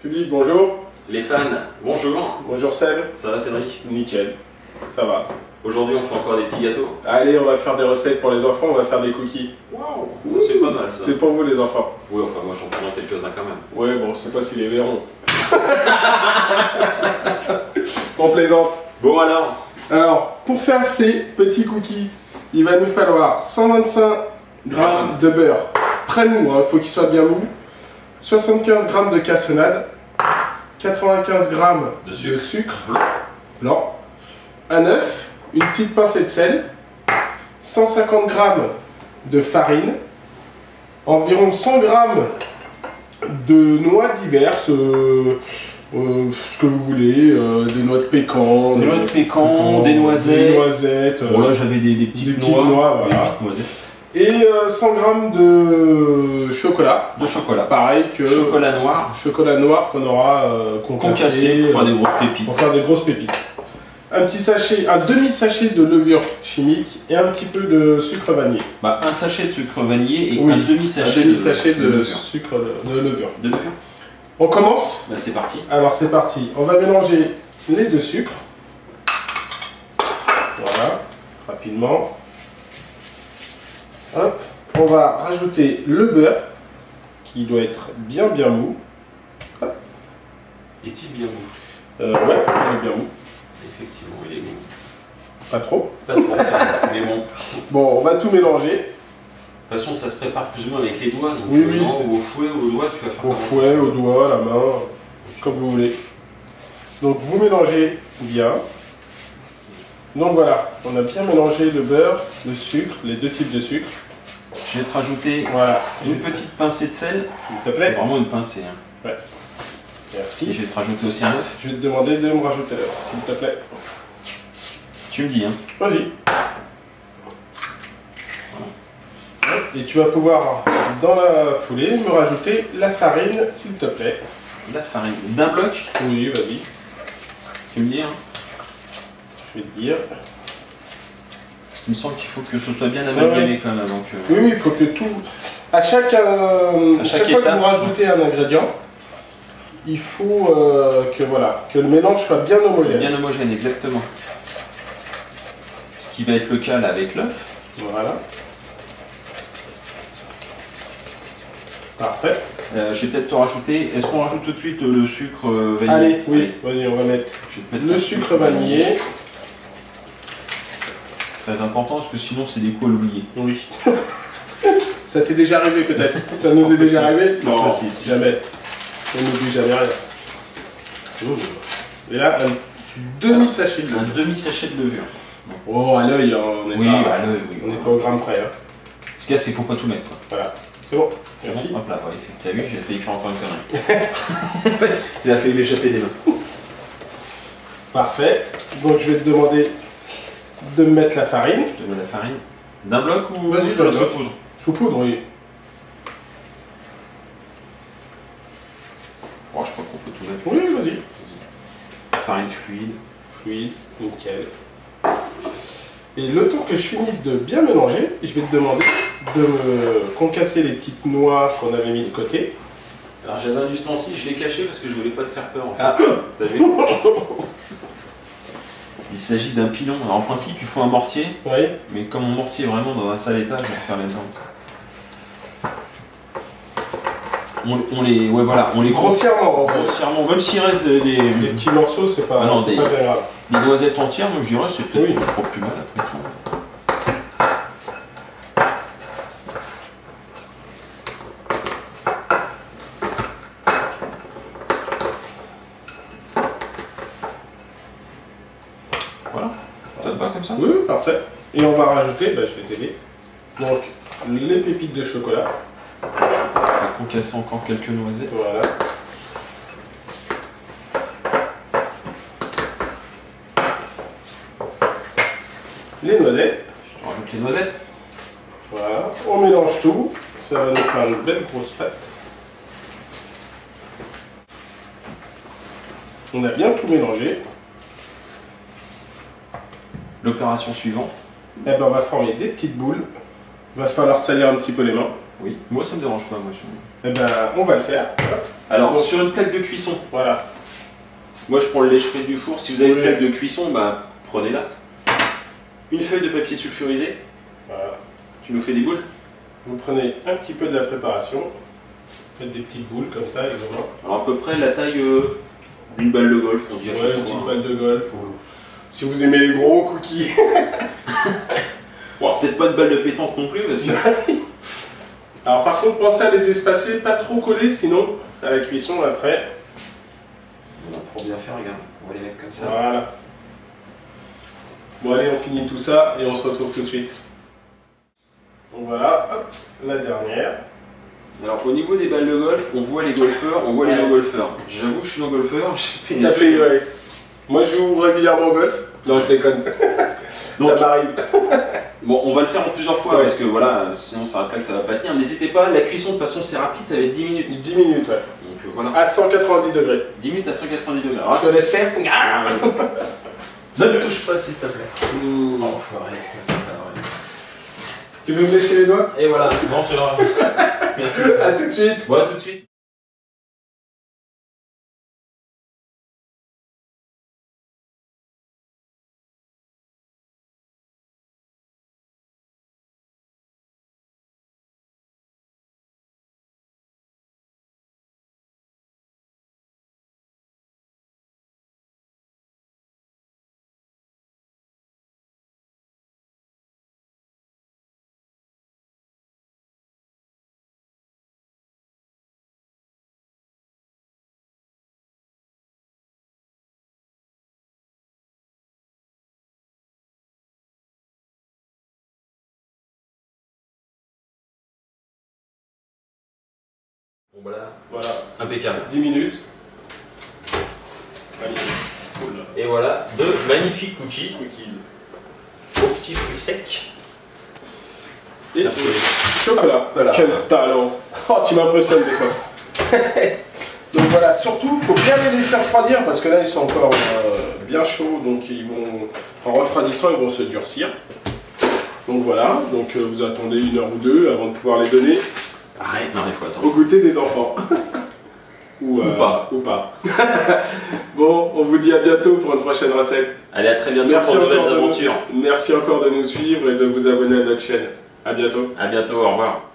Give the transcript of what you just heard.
Public, bonjour. Les fans, bonjour. Bonjour Seb. Ça va Cédric? Nickel, ça va. Aujourd'hui on fait encore des petits gâteaux. Allez, on va faire des recettes pour les enfants, on va faire des cookies. Waouh, c'est pas mal ça. C'est pour vous les enfants. Oui, enfin moi j'en prends quelques-uns quand même. Ouais, bon, je sais pas s'ils les verront. On plaisante. Bon alors? Alors, pour faire ces petits cookies, il va nous falloir 125 g de beurre. Très mou, il faut qu'il soit bien mou. 75 g de cassonade. 95 g de sucre blanc. Un œuf. Une petite pincée de sel. 150 g de farine. Environ 100 g de noix diverses. Ce que vous voulez, des noix de pécan, des noisettes. Des noisettes. Bon là j'avais des petites noix, voilà. Des petites noisettes. Et 100 g de chocolat. De chocolat. Pareil que chocolat noir. Chocolat noir qu'on aura concassé pour faire des grosses pépites. Pour faire des grosses pépites. Un petit sachet, un demi-sachet de levure chimique et un petit peu de sucre vanillé. Bah, un sachet de sucre vanillé et oui, un demi-sachet de sucre de levure. De levure. On commence? Bah, c'est parti. Alors c'est parti. On va mélanger les deux sucres. Voilà, rapidement. Hop. On va rajouter le beurre qui doit être bien mou. Hop. Est-il bien mou? Ouais, il est bien mou. Effectivement, il est mou. Pas trop? Pas trop, mais bon. Bon, on va tout mélanger. De toute façon, ça se prépare plus ou moins avec les doigts. Donc oui, au fouet ou au doigt, tu vas faire au fouet, au doigt, la main, comme vous voulez. Donc vous mélangez bien. Donc voilà, on a bien mélangé le beurre, le sucre, les deux types de sucre. Je vais te rajouter une petite pincée de sel. S'il te plaît. Vraiment une pincée. Hein. Ouais. Merci. Et je vais te rajouter aussi un œuf. Je vais te demander de me rajouter l'œuf, s'il te plaît. Tu me dis, hein. Vas-y. Voilà. Et tu vas pouvoir, dans la foulée, me rajouter la farine, s'il te plaît. La farine. D'un bloc? Oui, vas-y. Tu me dis, hein. Je vais te dire. Il me semble qu'il faut que ce soit bien amalgamé quand même. Donc, oui, il faut que tout... À chaque fois que vous rajoutez un ingrédient, il faut que le mélange soit bien homogène. Bien homogène, exactement. Ce qui va être le cas là avec l'œuf. Voilà. Parfait. Je vais peut-être te rajouter... Est-ce qu'on rajoute tout de suite le sucre vanillé? Allez, oui, vas-y, on va mettre le sucre vanillé. Très important parce que sinon c'est des coups à l'oublier. Oui. Ça t'est déjà arrivé peut-être? Ça nous est déjà arrivé? Non, jamais. On n'oublie jamais rien. Et là, un demi-sachet de levure. Un demi-sachet de levure. Oh, à l'œil, on n'est on n'est pas au gramme près. Hein. Ce qu'il y a, c'est qu'il ne faut pas tout mettre. Quoi. Voilà, c'est bon. Merci. Bon. Hop là, ouais, t'as vu, j'ai failli faire encore une connerie. Il a failli m'échapper des mains. Parfait. Donc je vais te demander de me mettre la farine. Je te mets la farine. D'un bloc ou vas-y, de la sous poudre? Sous poudre, oui. Oh, je crois qu'on peut tout mettre. Oui, vas-y. Farine fluide. Fluide, nickel. Et le temps que je finisse de bien mélanger, je vais te demander de me concasser les petites noix qu'on avait mis de côté. Alors j'avais un ustensile, je l'ai caché parce que je voulais pas te faire peur en fait. Ah. T'as vu? Il s'agit d'un pilon. Alors en principe il faut un mortier. Oui. Mais comme mon mortier est vraiment dans un sale état, je vais faire les dents. On les grossièrement, même s'il reste des petits morceaux, c'est pas, pas bien grave. Des noisettes entières, moi je dirais c'est peut-être pas plus mal après tout. Voilà, ça te va comme ça? Oui, parfait. Et on va rajouter, je vais t'aider, donc les pépites de chocolat. On casse encore quelques noisettes. Voilà. Les noisettes. Je rajoute les noisettes. Voilà. On mélange tout. Ça va nous faire une belle grosse pâte. On a bien tout mélangé. L'opération suivante. Eh ben, on va former des petites boules. Il va falloir salir un petit peu les mains. Oui, moi ça me dérange pas. Moi, Eh ben, on va le faire. Alors, Donc, sur une plaque de cuisson, voilà. moi je prends le lèche-frais du four. Si vous avez une Oui. plaque de cuisson, bah prenez-la. Une feuille de papier sulfurisé. Voilà. Tu nous fais des boules? Vous prenez un petit peu de la préparation. Faites des petites boules comme ça, évidemment. Alors à peu près la taille d'une balle de golf, on dit à Ouais, chaque une fois. petite balle de golf. Ou... Si vous aimez les gros cookies. Bon, peut-être pas une balle de pétanque non plus, parce que... Alors par contre, pensez à les espacer, pas trop coller, sinon à la cuisson après. Pour bien faire, regarde, on va les mettre comme ça. Voilà. Bon allez, on finit tout ça et on se retrouve tout de suite. Donc voilà, hop, la dernière. Alors au niveau des balles de golf, on voit les golfeurs, on voit les Ouais. non-golfeurs. J'avoue que je suis non-golfeur, j'ai fait T'as fait, ouais. Moi je joue régulièrement au golf. Non, je déconne. Donc, ça m'arrive. Bon, on va le faire en plusieurs fois, Ouais. parce que voilà, sinon ça va pas que ça va pas tenir. N'hésitez pas, la cuisson de toute façon c'est rapide, ça va être 10 minutes. 10 minutes, ouais. Donc voilà, À 190 degrés. 10 minutes à 190 degrés. Alors, Je te laisse faire. ne me touche pas s'il te plaît. Mmh. Enfoiré, c'est pas vrai. Tu veux me lécher les doigts? Et voilà, non c'est là. Merci. À tout de suite. Bon, à tout de suite. Bon voilà, Voilà, impeccable. 10 minutes. Magnifique. Cool. Et voilà, de magnifiques cookies Cookies. aux petits fruits secs. Et Ça du fait- chocolat. Voilà. Quel talent. Oh, tu m'impressionnes des fois. Donc voilà, surtout, il faut bien les laisser refroidir parce que là, ils sont encore bien chauds. Donc ils vont, en refroidissant, ils vont se durcir. Donc voilà, donc vous attendez 1 heure ou 2 avant de pouvoir les donner Arrête, non, il faut attendre. au goûter des enfants. Ou pas. Ou pas. Bon, on vous dit à bientôt pour une prochaine recette. Allez, à très bientôt Merci pour de nouvelles encore, aventures. merci encore de nous suivre et de vous abonner à notre chaîne. À bientôt. À bientôt, au revoir.